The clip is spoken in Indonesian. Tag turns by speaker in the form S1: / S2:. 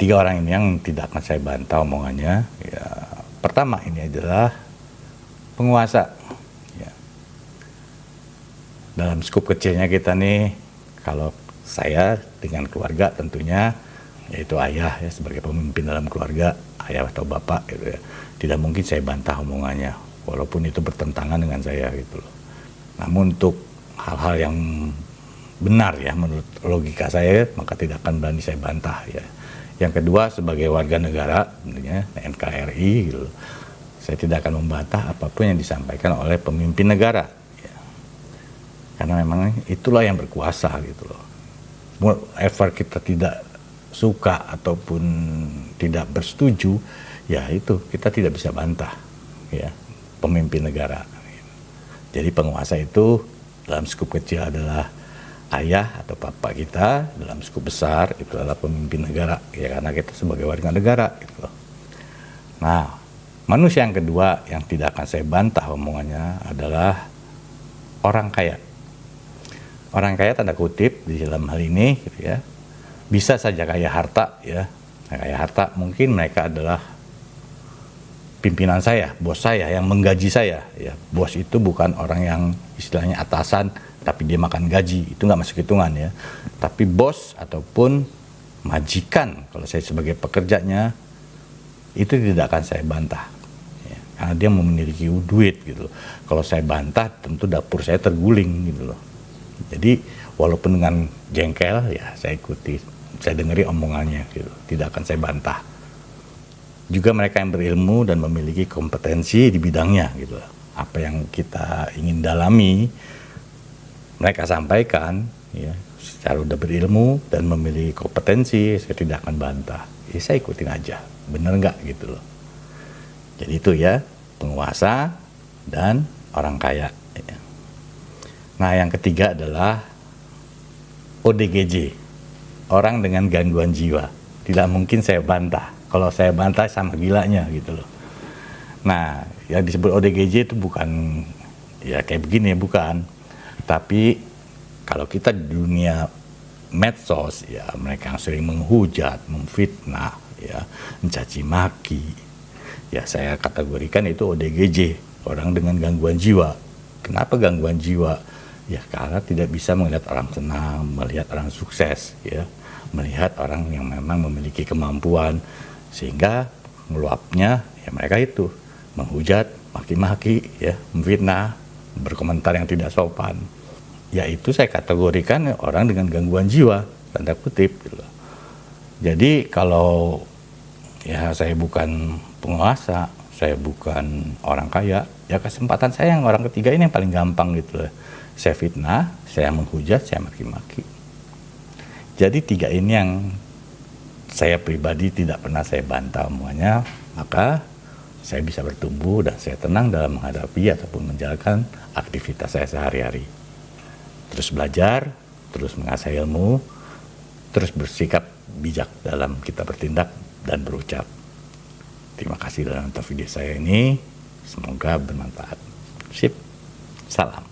S1: Tiga orang ini yang tidak akan saya bantah omongannya. Ya, pertama ini adalah penguasa. Ya. Dalam skup kecilnya kita nih, kalau saya dengan keluarga tentunya, yaitu ayah ya sebagai pemimpin dalam keluarga, ayah atau bapak gitu ya, tidak mungkin saya bantah omongannya, walaupun itu bertentangan dengan saya gitu loh. Namun untuk hal-hal yang benar ya menurut logika saya, maka tidak akan berani saya bantah ya. Yang kedua, sebagai warga negara, tentunya NKRI, gitu, saya tidak akan membantah apapun yang disampaikan oleh pemimpin negara, ya. Karena memang itulah yang berkuasa gitu loh. Whatever kita tidak suka ataupun tidak bersetuju, ya itu kita tidak bisa bantah, ya pemimpin negara. Jadi penguasa itu dalam skup kecil adalah ayah atau bapak kita, dalam skup besar itu adalah pemimpin negara, ya karena kita sebagai warga negara gitu. Nah, manusia yang kedua yang tidak akan saya bantah omongannya adalah orang kaya. Orang kaya tanda kutip di dalam hal ini gitu ya, bisa saja kaya harta ya. Nah, kaya harta mungkin mereka adalah pimpinan saya, bos saya yang menggaji saya ya. Bos itu bukan orang yang istilahnya atasan tapi dia makan gaji, itu nggak masuk hitungan ya. Tapi bos ataupun majikan, kalau saya sebagai pekerjanya, itu tidak akan saya bantah ya, karena dia memiliki duit gitu loh. Kalau saya bantah tentu dapur saya terguling gitu loh. Jadi walaupun dengan jengkel ya saya ikuti, saya dengeri omongannya gitu, tidak akan saya bantah. Juga mereka yang berilmu dan memiliki kompetensi di bidangnya gitu loh. Apa yang kita ingin dalami mereka sampaikan ya, secara udah berilmu dan memiliki kompetensi, saya tidak akan bantah. Ya saya ikutin aja, bener nggak gitu loh. Jadi itu ya, penguasa dan orang kaya ya. Nah yang ketiga adalah ODGJ, orang dengan gangguan jiwa. Tidak mungkin saya bantah, kalau saya bantah sama gilanya gitu loh. Nah yang disebut ODGJ itu bukan ya kayak begini, bukan. Tapi kalau kita di dunia medsos ya, mereka yang sering menghujat, memfitnah ya, mencaci maki ya, saya kategorikan itu ODGJ, orang dengan gangguan jiwa. Kenapa gangguan jiwa? Ya karena tidak bisa melihat orang senang, melihat orang sukses ya, melihat orang yang memang memiliki kemampuan, sehingga meluapnya ya mereka itu menghujat, maki-maki ya, memfitnah, berkomentar yang tidak sopan. Ya itu saya kategorikan orang dengan gangguan jiwa, tanda kutip gitu. Jadi kalau ya saya bukan penguasa, saya bukan orang kaya, ya kesempatan saya yang orang ketiga ini yang paling gampang gitu loh. Saya fitnah, saya menghujat, saya maki-maki. Jadi tiga ini yang saya pribadi tidak pernah saya bantah omongannya, maka saya bisa bertumbuh dan saya tenang dalam menghadapi ataupun menjalankan aktivitas saya sehari-hari. Terus belajar, terus mengasah ilmu, terus bersikap bijak dalam kita bertindak dan berucap. Terima kasih dalam nonton video saya ini, semoga bermanfaat. Sip, salam.